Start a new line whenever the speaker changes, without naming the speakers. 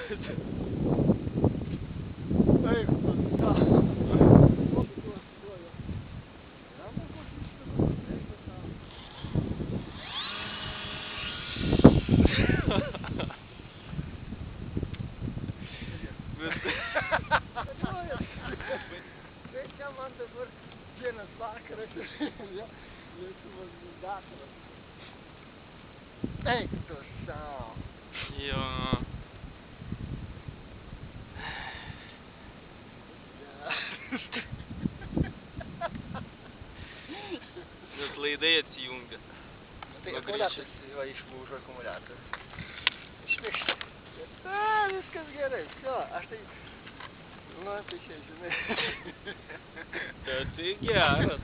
Eik, tu ką? Tai čia man dabar vienas vakaras ir lietumas bus dakaras. Eik tu sau.
Jo. Net laidai atsijungia.
Tai akumuliatorius, va, išlūžo akumuliatorius. Išmešti. Viskas gerai, все, aš tai... Nu, tai čia, žinai.
Tai geras.